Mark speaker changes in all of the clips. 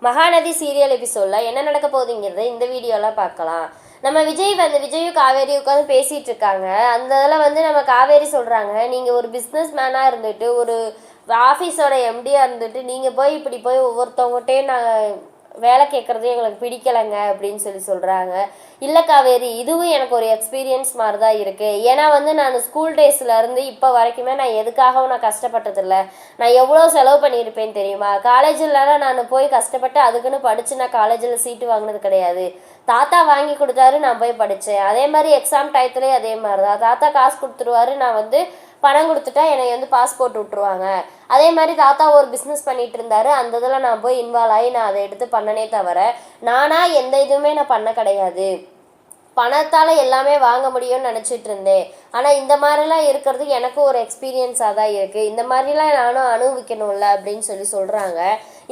Speaker 1: Mahanadi serial எபிசோடில் என்ன நடக்க போகுதுங்கிறத இந்த வீடியோவில் பார்க்கலாம். நம்ம விஜயும் காவேரி உட்காந்து பேசிகிட்டு இருக்காங்க. அந்த இதில் நம்ம காவேரி சொல்கிறாங்க, நீங்கள் ஒரு பிஸ்னஸ் மேனாக இருந்துட்டு ஒரு ஆஃபீஸோட எம்டியாக இருந்துட்டு நீங்கள் இப்படி போய் ஒவ்வொருத்தவங்ககிட்டையும் நான் வேலை கேட்குறது எங்களுக்கு பிடிக்கலைங்க அப்படின்னு சொல்கிறாங்க. இல்லை காவேரி, இதுவும் எனக்கு ஒரு எக்ஸ்பீரியன்ஸ் மாதிரி தான் இருக்குது. ஏன்னா நான் ஸ்கூல் டேஸ்லேருந்து இப்போ வரைக்குமே நான் எதுக்காகவும் நான் கஷ்டப்பட்டதில்லை. நான் எவ்வளோ செலவு பண்ணியிருப்பேன் தெரியுமா? காலேஜிலலாம் நான் போய் கஷ்டப்பட்டு அதுக்குன்னு படித்து நான் காலேஜில் சீட்டு வாங்கினது கிடையாது. தாத்தா வாங்கி கொடுத்தாரு, நான் போய் படித்தேன். அதே மாதிரி எக்ஸாம் டயத்துலேயே அதே மாதிரி தான். தாத்தா காசு கொடுத்துருவாரு, நான் பணம் கொடுத்துட்டா என்னை பாஸ் போட்டு விட்ருவாங்க. அதே மாதிரி தாத்தா ஒரு பிஸ்னஸ் பண்ணிகிட்டு இருந்தார். அந்த இதில் நான் போய் இன்வால்வ் ஆகி நான் அதை எடுத்து பண்ணனே தவிர நானாக எந்த இதுவுமே நான் பண்ண கிடையாது. பணத்தால் எல்லாமே வாங்க முடியும்னு நினச்சிட்டு இருந்தேன். ஆனால் இந்த மாதிரிலாம் இருக்கிறது எனக்கு ஒரு எக்ஸ்பீரியன்ஸாக தான் இருக்குது. இந்த மாதிரிலாம் நானும் அனுபவிக்கணும்ல அப்படின்னு சொல்கிறாங்க.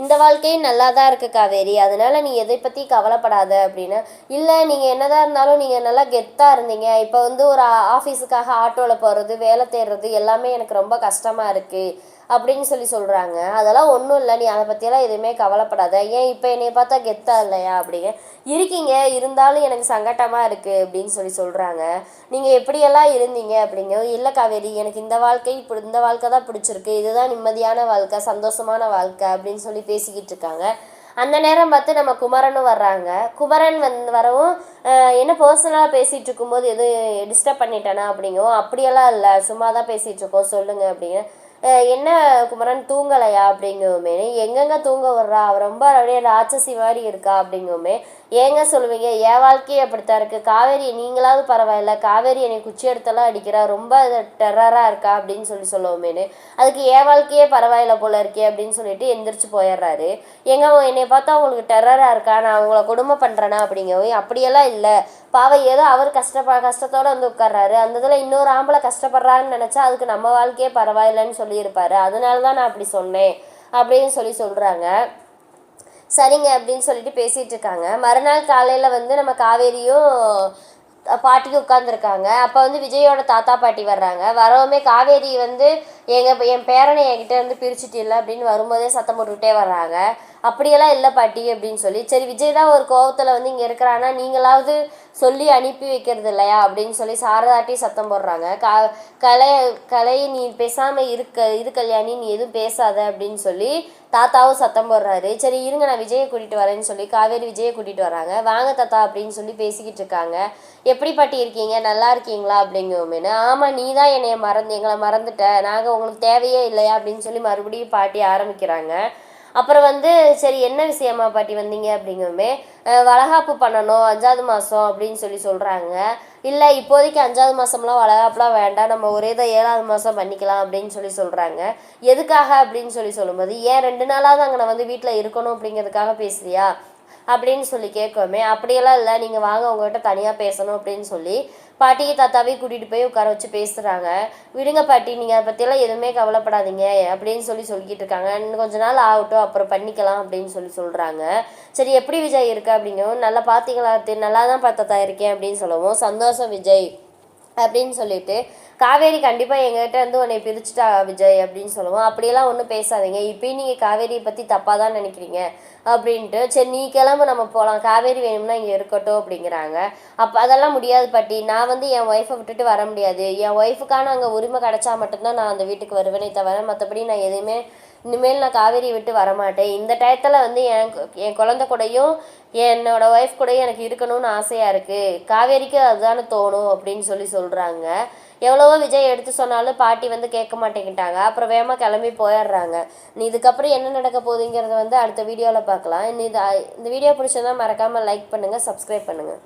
Speaker 1: இந்த வாழ்க்கையும் நல்லா தான் இருக்குது காவேரி, அதனால நீ எதை பற்றி கவலைப்படாத அப்படின்னு. இல்லை, நீங்கள் என்னதான் இருந்தாலும் நீங்கள் நல்லா கெத்தாக இருந்தீங்க. இப்போ ஒரு ஆஃபீஸுக்காக ஆட்டோவில் போகிறது, வேலை தேடுறது எல்லாமே எனக்கு ரொம்ப கஷ்டமாக இருக்குது அப்படின்னு சொல்கிறாங்க. அதெல்லாம் ஒன்றும் இல்லை, நீ அதை பற்றியெல்லாம் எதுவுமே கவலைப்படாத. ஏன் இப்போ என்னை பார்த்தா கெத்தாக இல்லையா அப்படிங்க இருக்கீங்க, இருந்தாலும் எனக்கு சங்கட்டமாக இருக்குது அப்படின்னு சொல்கிறாங்க. நீங்கள் எப்படியெல்லாம் இருந்தீங்க அப்படிங்க. இல்லை காவேரி, எனக்கு இந்த வாழ்க்கை தான் பிடிச்சிருக்கு, இதுதான் நிம்மதியான வாழ்க்கை, சந்தோஷமான வாழ்க்கை அப்படின்னு பேசிக்கிட்டு இருக்காங்க. அந்த நேரம் பார்த்து நம்ம குமரனும் வர்றாங்க. குமரன் வரவும் என்ன பர்சனலாக பேசிகிட்டு இருக்கும்போது எதுவும் டிஸ்டர்ப் பண்ணிட்டேனா அப்படிங்கவும், அப்படியெல்லாம் இல்லை, சும்மா தான் பேசிகிட்டு இருக்கோம் சொல்லுங்கள் அப்படிங்க. என்ன குமரன் தூங்கலையா அப்படிங்குவோமே, எங்கெங்க தூங்க வர்றா, அவள் ரொம்ப அப்படியே ராட்சசி மாதிரி இருக்கா அப்படிங்குவோமே. ஏங்க சொல்லுவீங்க, என் வாழ்க்கையே அப்படித்தான் இருக்குது. காவேரி நீங்களாவது பரவாயில்ல, காவேரி என்னை குச்சி எடுத்தெல்லாம் அடிக்கிறா, ரொம்ப டெரராக இருக்கா அப்படின்னு சொல்லுவோமேனு. அதுக்கு என் வாழ்க்கையே பரவாயில்ல போல இருக்கே அப்படின்னு சொல்லிட்டு எந்திரிச்சு போயிடுறாரு. என்னை பார்த்தா அவங்களுக்கு டெரராக இருக்கா, நான் அவங்கள கொடுமை பண்ணுறேனா அப்படிங்கவும், அப்படியெல்லாம் இல்லை, பாவம் ஏதோ அவர் கஷ்டத்தோடு உட்கார்றாரு. அந்த இதில் இன்னொரு ஆம்பளை கஷ்டப்படுறான்னு நினச்சா அதுக்கு நம்ம வாழ்க்கையே பரவாயில்லைன்னு சொல்லியிருப்பாரு. அதனால தான் நான் அப்படி சொன்னேன் அப்படின்னு சொல்கிறாங்க. சரிங்க அப்படின்னு சொல்லிட்டு பேசிகிட்டு இருக்காங்க. மறுநாள் காலையில் நம்ம காவேரியும் பாட்டிக்கு உட்காந்துருக்காங்க. அப்போ விஜயோட தாத்தா பாட்டி வர்றாங்க. வரவுமே காவேரி என் பேரனை என்கிட்ட பிரிச்சுட்டு இல்லை அப்படின்னு வரும்போதே சத்தம் போட்டுக்கிட்டே வர்றாங்க. அப்படியெல்லாம் இல்லை பாட்டி அப்படின்னு சரி விஜய் தான் ஒரு கோவத்தில் இங்கே இருக்கிறான்னா நீங்களாவது சொல்லி அனுப்பி வைக்கிறது இல்லையா அப்படின்னு சாரதாட்டி சத்தம் போடுறாங்க. கலை நீ பேசாமல் இரு கல்யாணி, நீ எதுவும் பேசாத அப்படின்னு தாத்தாவும் சத்தம் போடுறாரு. சரி இருங்க, நான் விஜயை கூட்டிகிட்டு வரேன்னு காவேரி விஜயை கூட்டிகிட்டு வராங்க. வாங்க தாத்தா அப்படின்னு பேசிக்கிட்டு இருக்காங்க. எப்படி பாட்டி இருக்கீங்க, நல்லா இருக்கீங்களா அப்படிங்குவோமேனு. ஆமாம், நீ தான் எங்களை மறந்துட்ட, நாங்கள் உங்களுக்கு தேவையே இல்லையா அப்படின்னு மறுபடியும் பாட்டி ஆரம்பிக்கிறாங்க. அப்புறம் சரி என்ன விஷயமா பாட்டி வந்தீங்க அப்படிங்குமே, வளகாப்பு பண்ணணும் 5வது மாதம் அப்படின்னு சொல்கிறாங்க. இல்லை இப்போதைக்கு 5வது மாதம்லாம் வளகாப்புலாம் வேண்டாம், நம்ம ஒரே தான் 7வது மாதம் பண்ணிக்கலாம் அப்படின்னு சொல்கிறாங்க. எதுக்காக அப்படின்னு சொல்லும்போது, ஏன் 2 நாளாவது அங்கே வீட்டில் இருக்கணும் அப்படிங்கிறதுக்காக பேசுறியா அப்படின்னு கேட்கோமே. அப்படியெல்லாம் இல்லை, நீங்கள் வாங்க உங்கள்கிட்ட தனியாக பேசணும் அப்படின்னு பாட்டியை தாத்தாவே கூட்டிகிட்டு போய் உட்கார வச்சு பேசுகிறாங்க. விடுங்க பாட்டி, நீங்கள் அதை பற்றியெல்லாம் எதுவுமே கவலைப்படாதீங்க அப்படின்னு சொல்லிக்கிட்டு இருக்காங்க. இன்னும் கொஞ்ச நாள் ஆகட்டும், அப்புறம் பண்ணிக்கலாம் அப்படின்னு சொல்கிறாங்க. சரி எப்படி விஜய் இருக்கு அப்படிங்கவும், நல்லா பார்த்தீங்களா, நல்லா தான் பார்த்ததா இருக்கேன் அப்படின்னு சொல்லவும், சந்தோஷம் விஜய் அப்படின்னு சொல்லிட்டு, காவேரி கண்டிப்பாக எங்கள்கிட்ட உன்னை பிரிச்சுட்டா விஜய் அப்படின்னு சொல்லுவோம். அப்படியெல்லாம் ஒன்றும் பேசாதீங்க, இப்போயும் நீங்கள் காவேரியை பற்றி தப்பாக தான் நினைக்கிறீங்க அப்படின்ட்டு. சரி நீ கிளம்பு, நம்ம போகலாம், காவேரி வேணும்னா இங்கே இருக்கட்டும் அப்படிங்கிறாங்க. அப்போ அதெல்லாம் முடியாது பாட்டி, நான் என் ஒய்ஃபை விட்டுட்டு வர முடியாது. என் ஒய்ஃபுக்கான அங்கே உரிமை கிடச்சா மட்டும்தான் நான் அந்த வீட்டுக்கு வருவேனே தவிர மற்றபடி நான் எதுவுமே இனிமேல் நான் காவேரி விட்டு வரமாட்டேன். இந்த டயத்தில் என் குழந்தை கூடயும் என்னோட ஒய்ஃப் கூடயும் எனக்கு இருக்கணும்னு ஆசையாக இருக்குது. காவேரிக்கு அதுதானே தோணும் அப்படின்னு சொல்கிறாங்க. எவ்வளவோ விஜய் எடுத்து சொன்னாலும் பாட்டி கேட்க மாட்டேங்கிட்டாங்க. அப்புறம் வேகமாக கிளம்பி போயிடுறாங்க. நீ இதுக்கப்புறம் என்ன நடக்க போகுதுங்கிறத அடுத்த வீடியோவில் பார்க்கலாம். இந்த வீடியோ பிடிச்சதா மறக்காமல் லைக் பண்ணுங்கள், சப்ஸ்கிரைப் பண்ணுங்கள்.